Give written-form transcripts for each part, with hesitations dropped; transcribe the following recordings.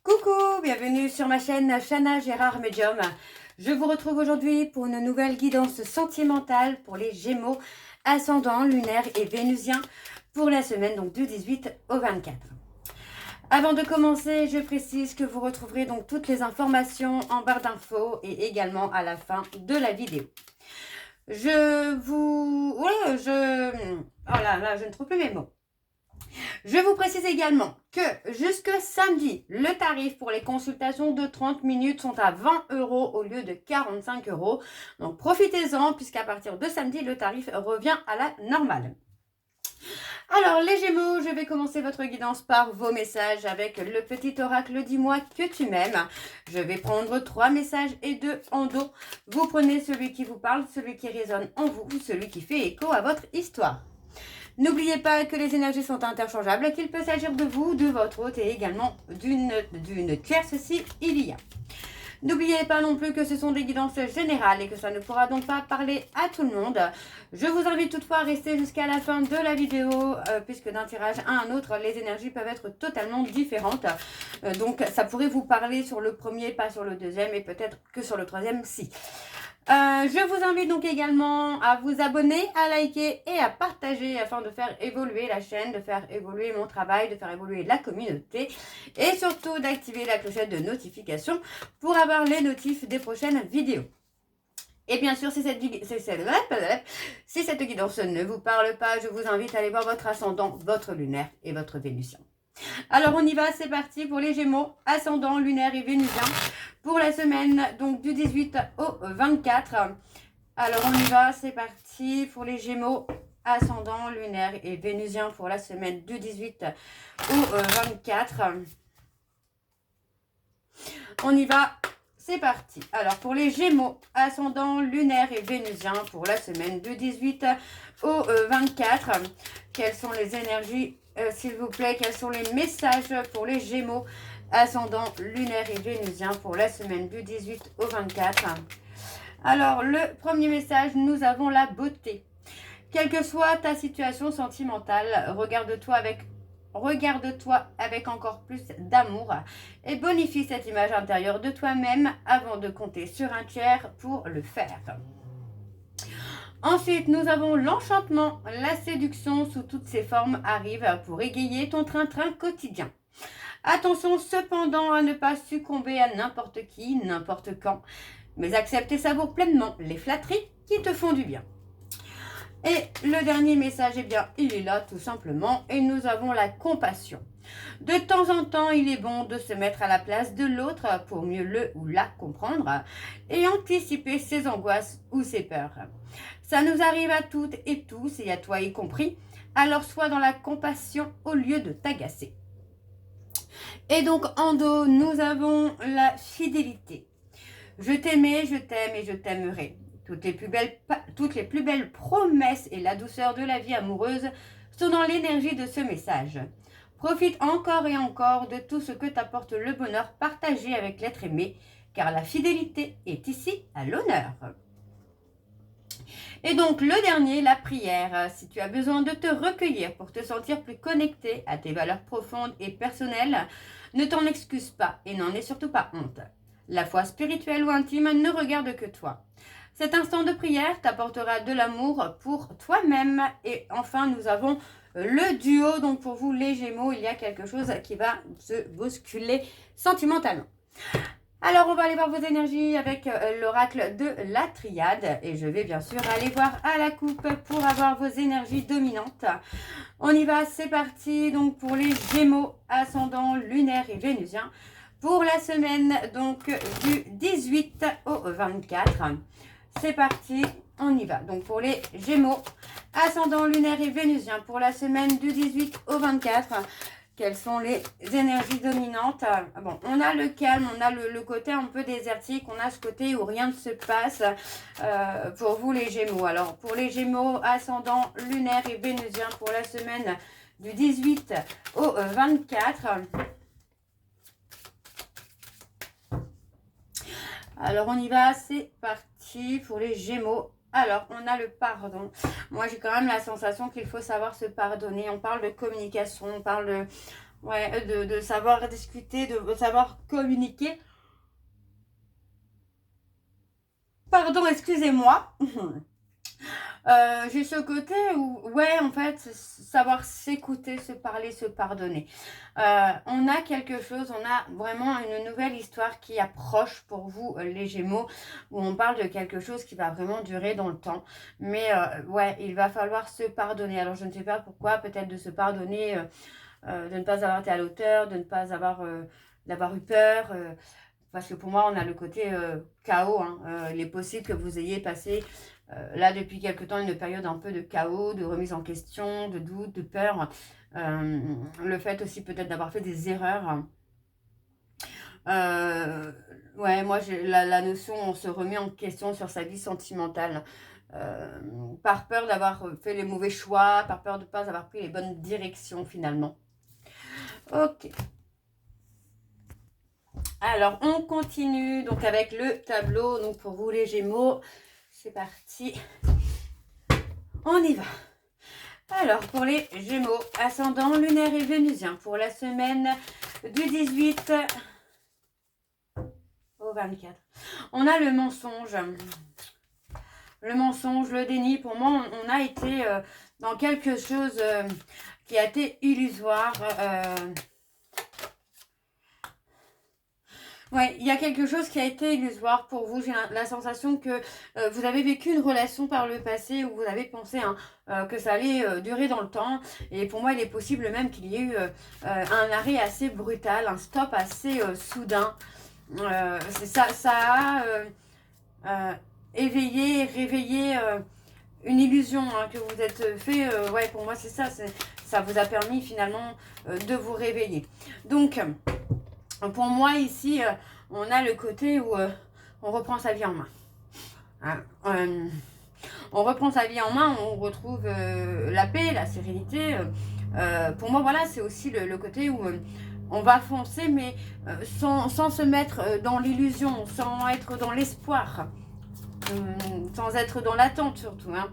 Coucou, bienvenue sur ma chaîne Chana Gérard Medium. Je vous retrouve aujourd'hui pour une nouvelle guidance sentimentale pour les Gémeaux, ascendant, lunaire et vénusien pour la semaine donc du 18 au 24. Avant de commencer, je précise que vous retrouverez donc toutes les informations en barre d'infos et également à la fin de la vidéo. Oh là, je ne trouve plus mes mots. Je vous précise également que jusque samedi, le tarif pour les consultations de 30 minutes sont à 20 € au lieu de 45 €. Donc profitez-en puisqu'à partir de samedi, le tarif revient à la normale. Alors les Gémeaux, je vais commencer votre guidance par vos messages avec le petit oracle dis-moi que tu m'aimes. Je vais prendre 3 messages et 2 en dos. Vous prenez celui qui vous parle, celui qui résonne en vous, celui qui fait écho à votre histoire. N'oubliez pas que les énergies sont interchangeables, qu'il peut s'agir de vous, de votre hôte et également d'une tierce si il y a. N'oubliez pas non plus que ce sont des guidances générales et que ça ne pourra donc pas parler à tout le monde. Je vous invite toutefois à rester jusqu'à la fin de la vidéo puisque d'un tirage à un autre, les énergies peuvent être totalement différentes. Donc ça pourrait vous parler sur le premier, pas sur le deuxième et peut-être que sur le troisième si. Je vous invite donc également à vous abonner, à liker et à partager afin de faire évoluer la chaîne, de faire évoluer mon travail, de faire évoluer la communauté et surtout d'activer la clochette de notification pour avoir les notifs des prochaines vidéos. Et bien sûr, si cette guidance ne vous parle pas, je vous invite à aller voir votre ascendant, votre lunaire et votre vénusien. Alors on y va, c'est parti pour les Gémeaux, ascendant, lunaire et vénusien pour la semaine donc du 18 au 24. Alors on y va, c'est parti pour les Gémeaux, ascendant, lunaire et vénusien pour la semaine du 18 au 24. On y va, c'est parti. Alors pour les Gémeaux, ascendant, lunaire et vénusien pour la semaine du 18 au 24. Quelles sont les énergies s'il vous plaît, quels sont les messages pour les Gémeaux, ascendant, lunaire et vénusien pour la semaine du 18 au 24. Alors, le premier message, nous avons la beauté. Quelle que soit ta situation sentimentale, regarde-toi avec encore plus d'amour et bonifie cette image intérieure de toi-même avant de compter sur un tiers pour le faire. Ensuite, nous avons l'enchantement. La séduction sous toutes ses formes arrive pour égayer ton train-train quotidien. Attention cependant à ne pas succomber à n'importe qui, n'importe quand, mais accepte et savoure pleinement les flatteries qui te font du bien. Et le dernier message, eh bien, il est là tout simplement et nous avons la compassion. De temps en temps, il est bon de se mettre à la place de l'autre pour mieux le ou la comprendre et anticiper ses angoisses ou ses peurs. Ça nous arrive à toutes et tous et à toi y compris, alors sois dans la compassion au lieu de t'agacer. Et donc en dos, nous avons la fidélité. Je t'aimais, je t'aime et je t'aimerai. Toutes les plus belles promesses et la douceur de la vie amoureuse sont dans l'énergie de ce message. Profite encore et encore de tout ce que t'apporte le bonheur partagé avec l'être aimé, car la fidélité est ici à l'honneur. Et donc le dernier, la prière. Si tu as besoin de te recueillir pour te sentir plus connecté à tes valeurs profondes et personnelles, ne t'en excuse pas et n'en aie surtout pas honte. La foi spirituelle ou intime ne regarde que toi. Cet instant de prière t'apportera de l'amour pour toi-même. Et enfin, nous avons le duo. Donc pour vous, les Gémeaux, il y a quelque chose qui va se bousculer sentimentalement. Alors, on va aller voir vos énergies avec l'oracle de la triade. Et je vais bien sûr aller voir à la coupe pour avoir vos énergies dominantes. On y va, c'est parti. Donc, pour les Gémeaux, ascendant, lunaire et vénusien. Pour la semaine donc du 18 au 24. C'est parti, on y va. Donc, pour les Gémeaux, ascendant, lunaire et vénusien. Pour la semaine du 18 au 24. Quelles sont les énergies dominantes? Bon, on a le calme, on a le côté un peu désertique, on a ce côté où rien ne se passe pour vous les Gémeaux. Alors, pour les Gémeaux, ascendant, lunaire et vénusien pour la semaine du 18 au 24. Alors, on y va, c'est parti pour les Gémeaux. Alors, on a le pardon. Moi, j'ai quand même la sensation qu'il faut savoir se pardonner. On parle de communication, on parle Ouais, de savoir discuter, de savoir communiquer. Pardon, excusez-moi. J'ai ce côté où, ouais, en fait, savoir s'écouter, se parler, se pardonner. On a quelque chose, on a vraiment une nouvelle histoire qui approche pour vous, les Gémeaux, où on parle de quelque chose qui va vraiment durer dans le temps. Mais ouais, il va falloir se pardonner. Alors, je ne sais pas pourquoi, peut-être de se pardonner, de ne pas avoir été à l'auteur, de ne pas avoir, d'avoir eu peur. Parce que pour moi, on a le côté chaos. Hein. Il est possible que vous ayez passé là depuis quelque temps une période un peu de chaos, de remise en question, de doute, de peur. Le fait aussi peut-être d'avoir fait des erreurs. Ouais, moi j'ai la notion, on se remet en question sur sa vie sentimentale. Par peur d'avoir fait les mauvais choix, par peur de ne pas avoir pris les bonnes directions finalement. Ok. Alors, on continue donc avec le tableau. Donc, pour vous les Gémeaux, c'est parti. On y va. Alors, pour les Gémeaux, ascendant lunaire et vénusien, pour la semaine du 18 au 24. On a le mensonge. Le mensonge, le déni. Pour moi, on a été dans quelque chose qui a été illusoire. Ouais, il y a quelque chose qui a été illusoire pour vous. J'ai la sensation que vous avez vécu une relation par le passé où vous avez pensé que ça allait durer dans le temps. Et pour moi, il est possible même qu'il y ait eu un arrêt assez brutal, un stop assez soudain. Ça a éveillé, réveillé une illusion hein, que vous êtes fait. Ouais, pour moi, c'est ça. Ça vous a permis finalement de vous réveiller. Donc... Pour moi, ici, on a le côté où on reprend sa vie en main. Hein, on reprend sa vie en main, on retrouve la paix, la sérénité. Pour moi, voilà, c'est aussi le côté où on va foncer, mais sans se mettre dans l'illusion, sans être dans l'espoir, sans être dans l'attente surtout. Hein.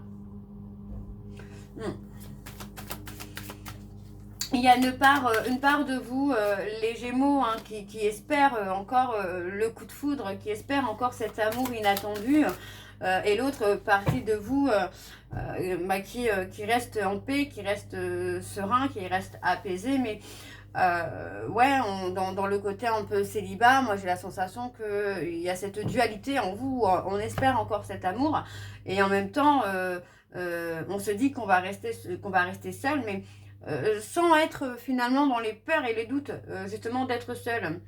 Il y a une part de vous, les Gémeaux, hein, qui espèrent encore le coup de foudre, qui espèrent encore cet amour inattendu. Et l'autre partie de vous qui reste en paix, qui reste serein, qui reste apaisé. Mais ouais, dans le côté un peu célibat, moi j'ai la sensation qu'il y a cette dualité en vous. On espère encore cet amour. Et en même temps, on se dit qu'on va rester seul. Mais sans être finalement dans les peurs et les doutes justement d'être seul.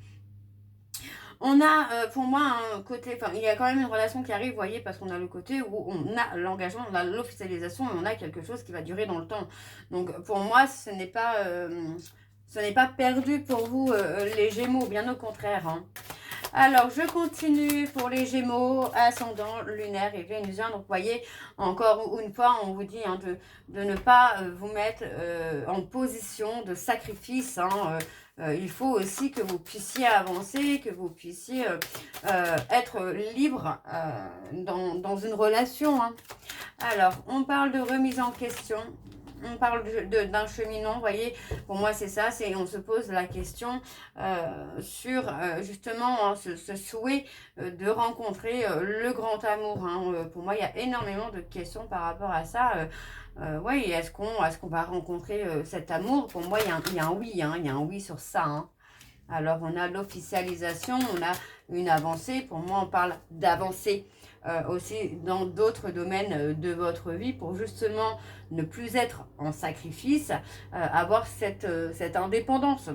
On a pour moi un côté, enfin il y a quand même une relation qui arrive, vous voyez, parce qu'on a le côté où on a l'engagement, on a l'officialisation et on a quelque chose qui va durer dans le temps. Donc pour moi ce n'est pas perdu pour vous les Gémeaux, bien au contraire. Hein. Alors, je continue pour les Gémeaux, ascendant, lunaire et vénusien. Donc, vous voyez, encore une fois, on vous dit hein, de ne pas vous mettre en position de sacrifice. Hein, il faut aussi que vous puissiez avancer, que vous puissiez être libre dans une relation. Hein. Alors, on parle de remise en question. On parle d'un cheminement, vous voyez, pour moi c'est ça, on se pose la question sur justement hein, ce souhait de rencontrer le grand amour. Hein. Pour moi, il y a énormément de questions par rapport à ça. Ouais, est-ce qu'on va rencontrer cet amour? Pour moi, il y a un oui, hein, il y a un oui sur ça. Hein. Alors, on a l'officialisation, on a une avancée. Pour moi, on parle d'avancée aussi dans d'autres domaines de votre vie pour justement ne plus être en sacrifice, avoir cette indépendance.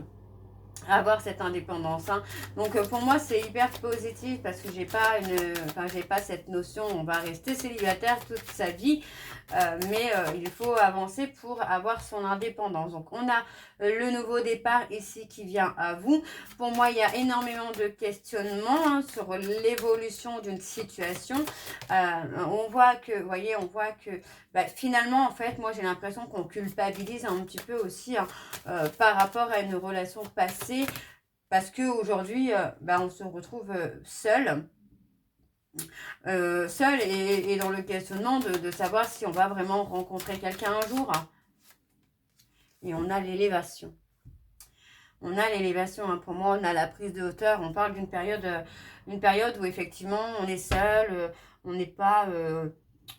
Hein. Donc pour moi c'est hyper positif parce que j'ai pas cette notion on va rester célibataire toute sa vie mais il faut avancer pour avoir son indépendance. Donc on a le nouveau départ ici qui vient à vous. Pour moi il y a énormément de questionnements hein, sur l'évolution d'une situation. On voit que, vous voyez, finalement en fait moi j'ai l'impression qu'on culpabilise un petit peu aussi hein, par rapport à une relation passée parce qu'aujourd'hui on se retrouve seul et dans le questionnement de savoir si on va vraiment rencontrer quelqu'un un jour. Et on a l'élévation. on a l'élévation. Hein. Pour moi, on a la prise de hauteur. On parle d'une période où effectivement, on est seul, on n'est pas...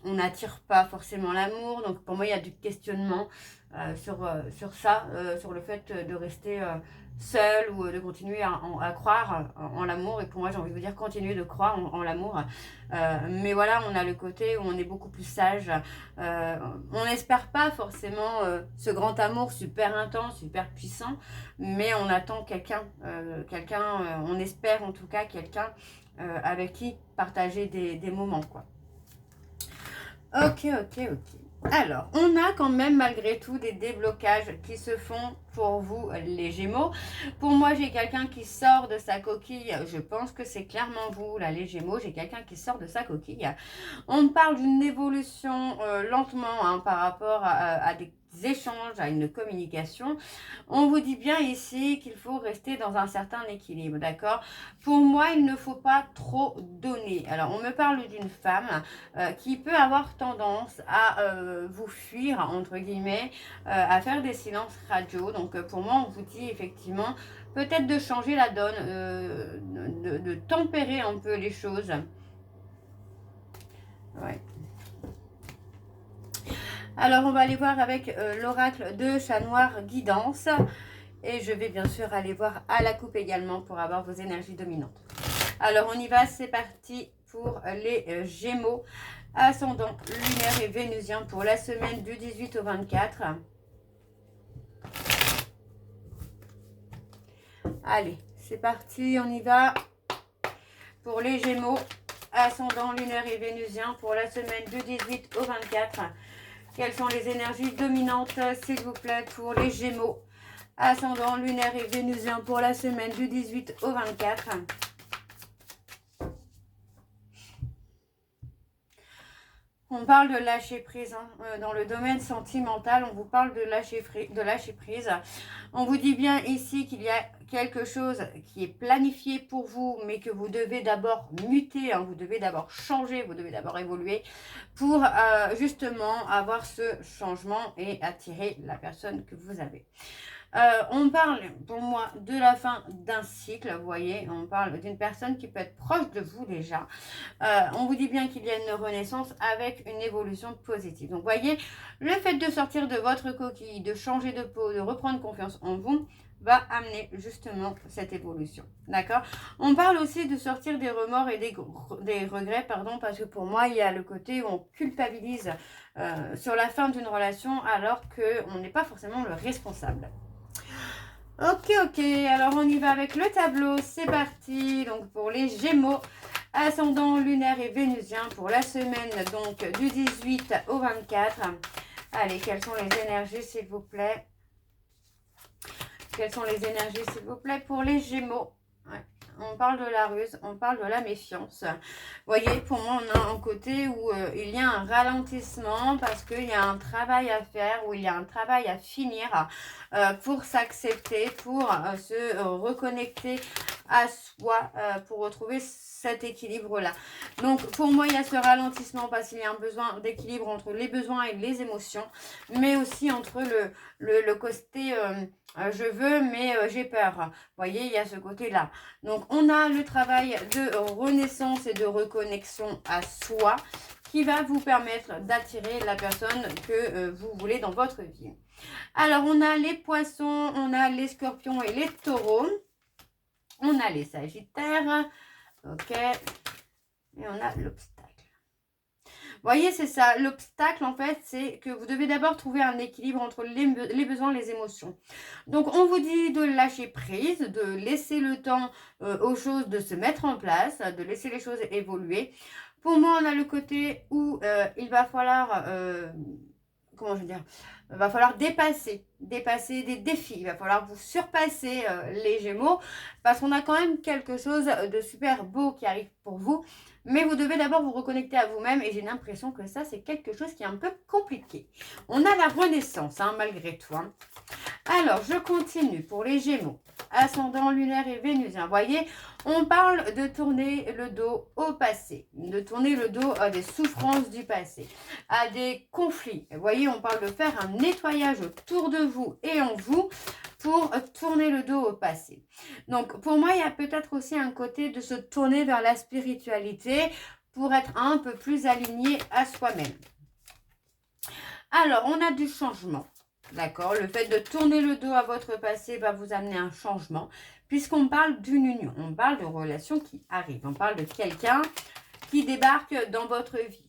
on n'attire pas forcément l'amour. Donc, pour moi, il y a du questionnement sur ça, sur le fait de rester seul ou de continuer à croire en l'amour. Et pour moi, j'ai envie de vous dire, continuer de croire en l'amour. Mais voilà, on a le côté où on est beaucoup plus sage. On n'espère pas forcément ce grand amour super intense, super puissant, mais on attend quelqu'un, on espère en tout cas quelqu'un avec qui partager des moments, quoi. Ok. Alors, on a quand même malgré tout des déblocages qui se font pour vous, les Gémeaux. Pour moi, j'ai quelqu'un qui sort de sa coquille. Je pense que c'est clairement vous, là, les Gémeaux. J'ai quelqu'un qui sort de sa coquille. On parle d'une évolution lentement hein, par rapport à des échanges, à une communication. On vous dit bien ici qu'il faut rester dans un certain équilibre, d'accord? Pour moi, il ne faut pas trop donner. Alors, on me parle d'une femme qui peut avoir tendance à vous fuir, entre guillemets, à faire des silences radio. Donc, pour moi, on vous dit effectivement peut-être de changer la donne, de tempérer un peu les choses. Ouais. Alors, on va aller voir avec l'oracle de Chat Noir Guidance. Et je vais bien sûr aller voir à la coupe également pour avoir vos énergies dominantes. Alors, on y va, c'est parti pour les Gémeaux. Ascendant lunaire et vénusien pour la semaine du 18 au 24. Allez, c'est parti, on y va. Pour les Gémeaux, ascendant lunaire et vénusien pour la semaine du 18 au 24. Quelles sont les énergies dominantes, s'il vous plaît, pour les Gémeaux? Ascendant lunaire et vénusien pour la semaine du 18 au 24. On parle de lâcher prise. Hein. Dans le domaine sentimental, on vous parle de lâcher prise. On vous dit bien ici qu'il y a quelque chose qui est planifié pour vous, mais que vous devez d'abord muter, hein. Vous devez d'abord changer, vous devez d'abord évoluer pour justement avoir ce changement et attirer la personne que vous avez. On parle, pour moi, de la fin d'un cycle, vous voyez, on parle d'une personne qui peut être proche de vous déjà. On vous dit bien qu'il y a une renaissance avec une évolution positive. Donc, vous voyez, le fait de sortir de votre coquille, de changer de peau, de reprendre confiance en vous, va amener justement cette évolution. D'accord? On parle aussi de sortir des remords et des regrets, pardon, parce que pour moi, il y a le côté où on culpabilise sur la fin d'une relation alors qu'on n'est pas forcément le responsable. Ok, alors on y va avec le tableau, c'est parti. Donc pour les Gémeaux, ascendant lunaire et vénusien pour la semaine donc du 18 au 24. Allez, quelles sont les énergies s'il vous plaît? Quelles sont les énergies s'il vous plaît pour les Gémeaux? Ouais. On parle de la ruse, on parle de la méfiance. Vous voyez, pour moi, on a un côté où il y a un ralentissement parce qu'il y a un travail à faire, où il y a un travail à finir pour s'accepter, pour se reconnecter à soi, pour retrouver cet équilibre-là. Donc, pour moi, il y a ce ralentissement parce qu'il y a un besoin d'équilibre entre les besoins et les émotions, mais aussi entre le côté je veux, mais j'ai peur. Vous voyez, il y a ce côté-là. Donc, on a le travail de renaissance et de reconnexion à soi qui va vous permettre d'attirer la personne que vous voulez dans votre vie. Alors, on a les poissons, on a les scorpions et les taureaux. On a les sagittaires. Ok. Et on a l'obstacle. Vous voyez, c'est ça. L'obstacle, en fait, c'est que vous devez d'abord trouver un équilibre entre les besoins et les émotions. Donc, on vous dit de lâcher prise, de laisser le temps aux choses de se mettre en place, de laisser les choses évoluer. Pour moi, on a le côté où il va falloir... comment je veux dire, il va falloir dépasser des défis, il va falloir vous surpasser les Gémeaux, parce qu'on a quand même quelque chose de super beau qui arrive pour vous, mais vous devez d'abord vous reconnecter à vous-même, et j'ai l'impression que ça, c'est quelque chose qui est un peu compliqué. On a la renaissance, hein, malgré tout. Hein. Alors, je continue pour les Gémeaux, ascendant lunaire et vénusien. Vous voyez, on parle de tourner le dos au passé, de tourner le dos à des souffrances du passé, à des conflits. Vous voyez, on parle de faire un nettoyage autour de vous et en vous pour tourner le dos au passé. Donc, pour moi, il y a peut-être aussi un côté de se tourner vers la spiritualité pour être un peu plus aligné à soi-même. Alors, on a du changement. D'accord? Le fait de tourner le dos à votre passé va vous amener un changement, puisqu'on parle d'une union, on parle de relations qui arrivent, on parle de quelqu'un qui débarque dans votre vie.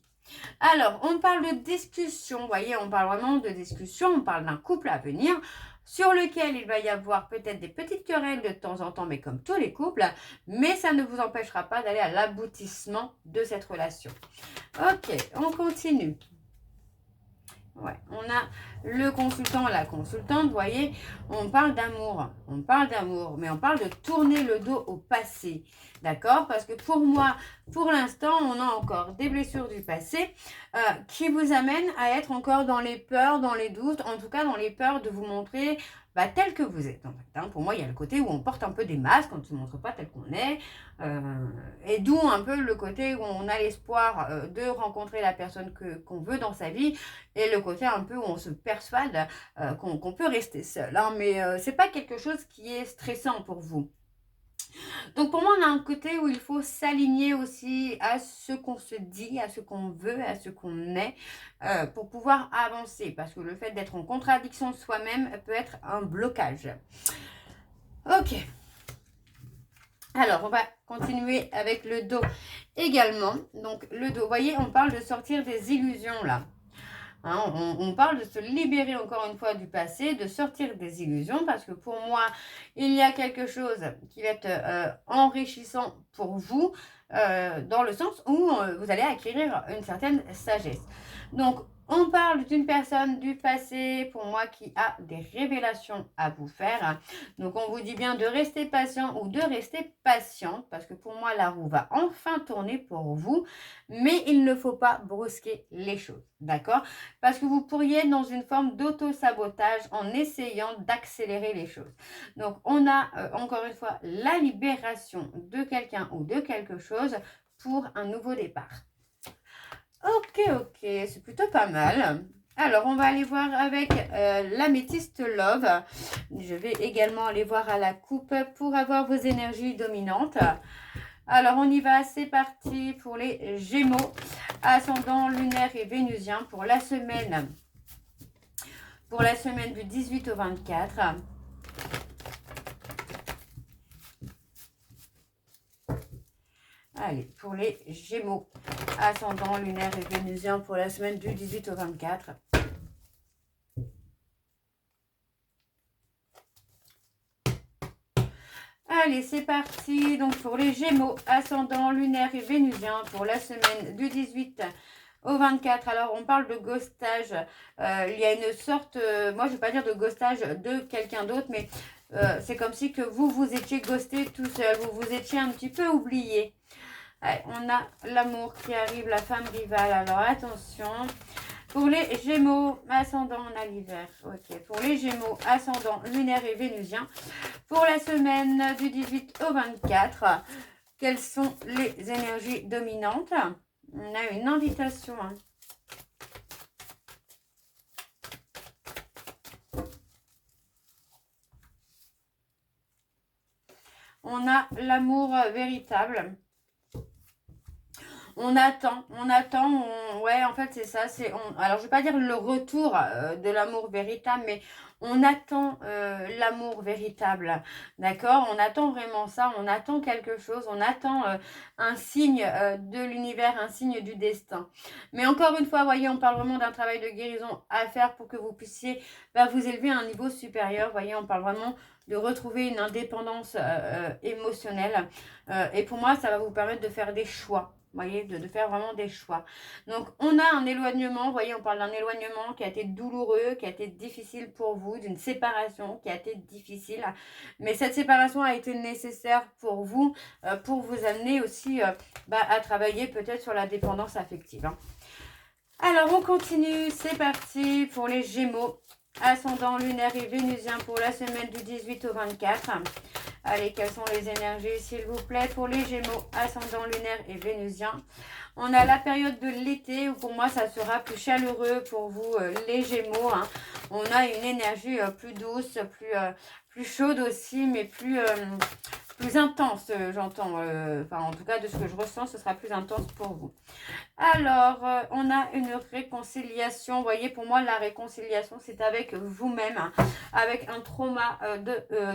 Alors, on parle de discussion, vous voyez, on parle vraiment de discussion, on parle d'un couple à venir, sur lequel il va y avoir peut-être des petites querelles de temps en temps, mais comme tous les couples, mais ça ne vous empêchera pas d'aller à l'aboutissement de cette relation. Ok, on continue. Ouais, on a le consultant, la consultante, vous voyez, on parle d'amour, mais on parle de tourner le dos au passé, d'accord? Parce que pour moi, pour l'instant, on a encore des blessures du passé qui vous amènent à être encore dans les peurs, dans les doutes, en tout cas dans les peurs de vous montrer tel que vous êtes. En fait, hein. Pour moi, il y a le côté où on porte un peu des masques, on ne se montre pas tel qu'on est, et d'où un peu le côté où on a l'espoir de rencontrer la personne qu'on veut dans sa vie, et le côté un peu où on se persuade qu'on peut rester seul. Hein, mais c'est pas quelque chose qui est stressant pour vous. Donc pour moi, on a un côté où il faut s'aligner aussi à ce qu'on se dit, à ce qu'on veut, à ce qu'on est, pour pouvoir avancer. Parce que le fait d'être en contradiction soi-même peut être un blocage. Ok. Alors, on va continuer avec le dos également. Donc le dos, vous voyez, on parle de sortir des illusions là. Hein, on parle de se libérer encore une fois du passé, de sortir des illusions, parce que pour moi, il y a quelque chose qui va être enrichissant pour vous, dans le sens où vous allez acquérir une certaine sagesse. Donc, on parle d'une personne du passé, pour moi, qui a des révélations à vous faire. Donc, on vous dit bien de rester patient ou de rester patiente, parce que pour moi, la roue va enfin tourner pour vous, mais il ne faut pas brusquer les choses, d'accord? Parce que vous pourriez être dans une forme d'auto-sabotage en essayant d'accélérer les choses. Donc, on a encore une fois la libération de quelqu'un ou de quelque chose pour un nouveau départ. Ok, c'est plutôt pas mal. Alors, on va aller voir avec l'améthyste Love. Je vais également aller voir à la coupe pour avoir vos énergies dominantes. Alors, on y va, c'est parti pour les Gémeaux, ascendant lunaire et vénusien pour la semaine du 18 au 24. Allez, pour les Gémeaux, ascendant lunaire et vénusien pour la semaine du 18 au 24. Allez, c'est parti. Donc, pour les Gémeaux, ascendant lunaire et vénusien pour la semaine du 18 au 24. Alors, on parle de ghostage. Il y a une sorte, moi, je ne vais pas dire de ghostage de quelqu'un d'autre, mais c'est comme si que vous étiez ghosté tout seul. Vous vous étiez un petit peu oublié. Allez, on a l'amour qui arrive, la femme rivale. Alors, attention. Pour les Gémeaux, ascendant, on a l'hiver. Ok. Pour les Gémeaux, ascendant, lunaire et vénusien. Pour la semaine du 18 au 24, quelles sont les énergies dominantes? On a une invitation. Hein. On a l'amour véritable. On attend, ouais, en fait, c'est ça. Alors, je ne vais pas dire le retour de l'amour véritable, mais on attend l'amour véritable, d'accord? On attend vraiment ça, on attend quelque chose, on attend un signe de l'univers, un signe du destin. Mais encore une fois, vous voyez, on parle vraiment d'un travail de guérison à faire pour que vous puissiez vous élever à un niveau supérieur. Vous voyez, on parle vraiment de retrouver une indépendance émotionnelle. Et pour moi, ça va vous permettre de faire des choix. Vous voyez, de faire vraiment des choix. Donc, on a un éloignement. Vous voyez, on parle d'un éloignement qui a été douloureux, qui a été difficile pour vous, d'une séparation qui a été difficile. Mais cette séparation a été nécessaire pour vous amener aussi à travailler peut-être sur la dépendance affective. Hein. Alors, on continue. C'est parti pour les Gémeaux. Ascendant lunaire et vénusien pour la semaine du 18 au 24. Allez, quelles sont les énergies, s'il vous plaît, pour les Gémeaux, ascendant lunaire et vénusien. On a la période de l'été où pour moi ça sera plus chaleureux pour vous les Gémeaux. Hein. On a une énergie plus douce, plus chaude aussi, mais plus intense, j'entends. Enfin, en tout cas, de ce que je ressens, ce sera plus intense pour vous. Alors, on a une réconciliation. Vous voyez, pour moi, la réconciliation, c'est avec vous-même, hein, avec un trauma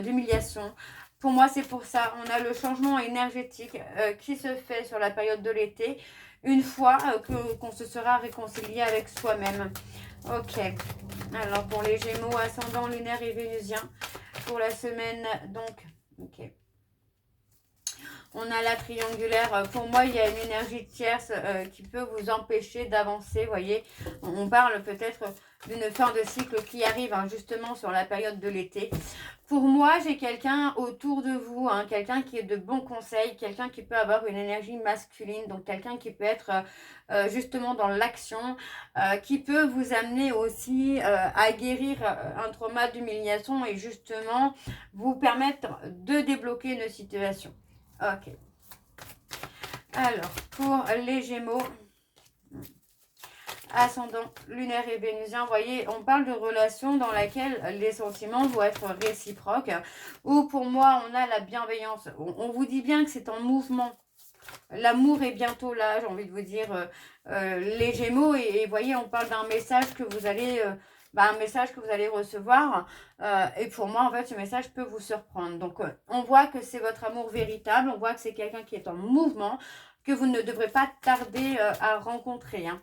d'humiliation. Pour moi, c'est pour ça. On a le changement énergétique qui se fait sur la période de l'été, une fois qu'on se sera réconcilié avec soi-même. Ok. Alors, pour les Gémeaux, ascendant lunaire et vénusien, pour la semaine, donc, ok. On a la triangulaire. Pour moi, il y a une énergie tierce qui peut vous empêcher d'avancer. Vous voyez, on parle peut-être d'une fin de cycle qui arrive hein, justement sur la période de l'été. Pour moi, j'ai quelqu'un autour de vous, hein, quelqu'un qui est de bons conseils, quelqu'un qui peut avoir une énergie masculine, donc quelqu'un qui peut être justement dans l'action, qui peut vous amener aussi à guérir un trauma d'humiliation et justement vous permettre de débloquer une situation. Ok. Alors, pour les Gémeaux, ascendant lunaire et vénusien, vous voyez, on parle de relations dans laquelle les sentiments vont être réciproques. Ou pour moi, on a la bienveillance. On vous dit bien que c'est en mouvement. L'amour est bientôt là, j'ai envie de vous dire, les Gémeaux. Et vous voyez, on parle d'un message que vous allez... un message que vous allez recevoir et pour moi en fait ce message peut vous surprendre, donc on voit que c'est votre amour véritable, on voit que c'est quelqu'un qui est en mouvement, que vous ne devrez pas tarder à rencontrer hein.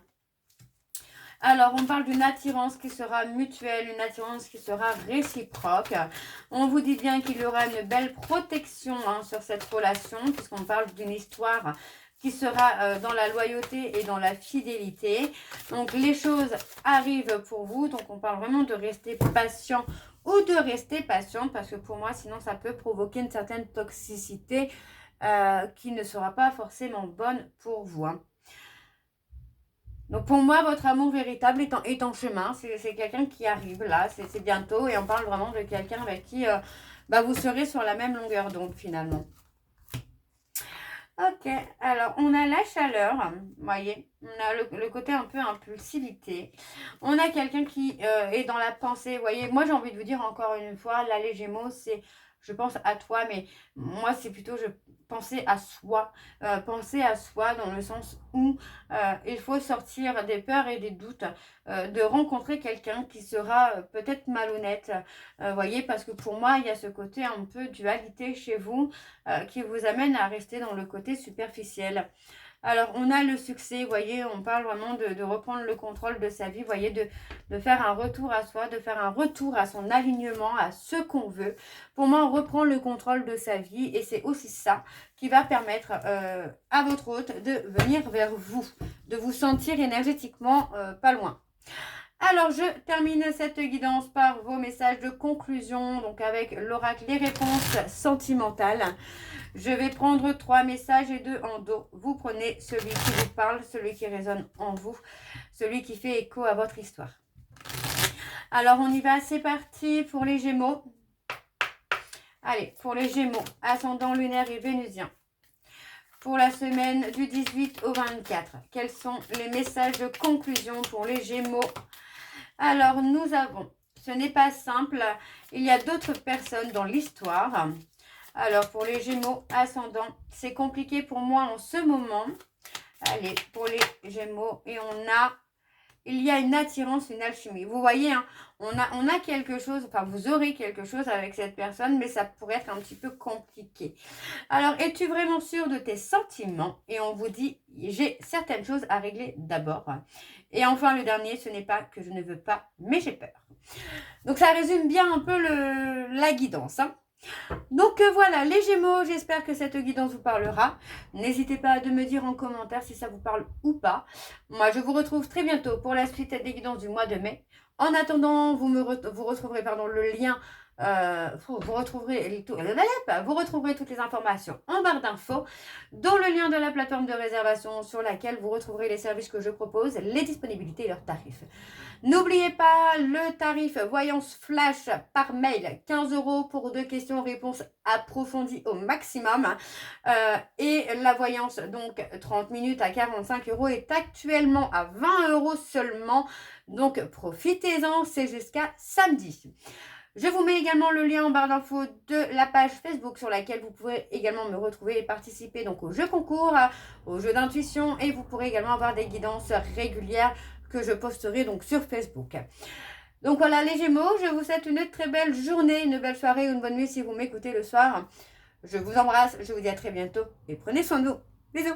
Alors, on parle d'une attirance qui sera mutuelle, une attirance qui sera réciproque. On vous dit bien qu'il y aura une belle protection hein, sur cette relation, puisqu'on parle d'une histoire qui sera dans la loyauté et dans la fidélité. Donc, les choses arrivent pour vous. Donc, on parle vraiment de rester patient ou de rester patient, parce que pour moi, sinon, ça peut provoquer une certaine toxicité qui ne sera pas forcément bonne pour vous. Hein. Donc pour moi, votre amour véritable est en chemin. C'est quelqu'un qui arrive là, c'est bientôt. Et on parle vraiment de quelqu'un avec qui vous serez sur la même longueur d'onde finalement. Ok, alors on a la chaleur, vous voyez, on a le côté un peu impulsivité. On a quelqu'un qui est dans la pensée, vous voyez. Moi j'ai envie de vous dire encore une fois, là les Gémeaux, c'est je pense à toi, mais moi c'est plutôt penser à soi. Penser à soi dans le sens où il faut sortir des peurs et des doutes, de rencontrer quelqu'un qui sera peut-être malhonnête. Voyez, parce que pour moi, il y a ce côté un peu dualité chez vous qui vous amène à rester dans le côté superficiel. Alors, on a le succès, vous voyez, on parle vraiment de reprendre le contrôle de sa vie, vous voyez, de faire un retour à soi, de faire un retour à son alignement, à ce qu'on veut. Pour moi, on reprend le contrôle de sa vie et c'est aussi ça qui va permettre à votre hôte de venir vers vous, de vous sentir énergétiquement pas loin. Alors, je termine cette guidance par vos messages de conclusion, donc avec l'oracle, les réponses sentimentales. Je vais prendre 3 messages et 2 en dos. Vous prenez celui qui vous parle, celui qui résonne en vous, celui qui fait écho à votre histoire. Alors, on y va, c'est parti pour les Gémeaux. Allez, pour les Gémeaux, ascendant lunaire et vénusien. Pour la semaine du 18 au 24, quels sont les messages de conclusion pour les Gémeaux? Alors, nous avons, ce n'est pas simple, il y a d'autres personnes dans l'histoire. Alors, pour les Gémeaux, ascendant, c'est compliqué pour moi en ce moment. Allez, pour les Gémeaux, et il y a une attirance, une alchimie. Vous voyez, hein, on a quelque chose, enfin, vous aurez quelque chose avec cette personne, mais ça pourrait être un petit peu compliqué. Alors, es-tu vraiment sûr de tes sentiments? Et on vous dit, j'ai certaines choses à régler d'abord. Et enfin, le dernier, ce n'est pas que je ne veux pas, mais j'ai peur. Donc, ça résume bien un peu la guidance, hein. Donc voilà les Gémeaux, j'espère que cette guidance vous parlera. N'hésitez pas à me dire en commentaire si ça vous parle ou pas. Moi je vous retrouve très bientôt pour la suite des guidances du mois de mai. En attendant, vous retrouverez le lien Vous retrouverez toutes les informations en barre d'infos, dans le lien de la plateforme de réservation sur laquelle vous retrouverez les services que je propose, les disponibilités et leurs tarifs. N'oubliez pas le tarif voyance flash par mail, 15 € pour 2 questions-réponses approfondies au maximum. Et la voyance, donc 30 minutes à 45 € est actuellement à 20 € seulement. Donc profitez-en, c'est jusqu'à samedi. Je vous mets également le lien en barre d'infos de la page Facebook sur laquelle vous pourrez également me retrouver et participer donc au jeu concours, au jeu d'intuition, et vous pourrez également avoir des guidances régulières que je posterai donc sur Facebook. Donc voilà les Gémeaux, je vous souhaite une très belle journée, une belle soirée ou une bonne nuit si vous m'écoutez le soir. Je vous embrasse, je vous dis à très bientôt et prenez soin de vous. Bisous.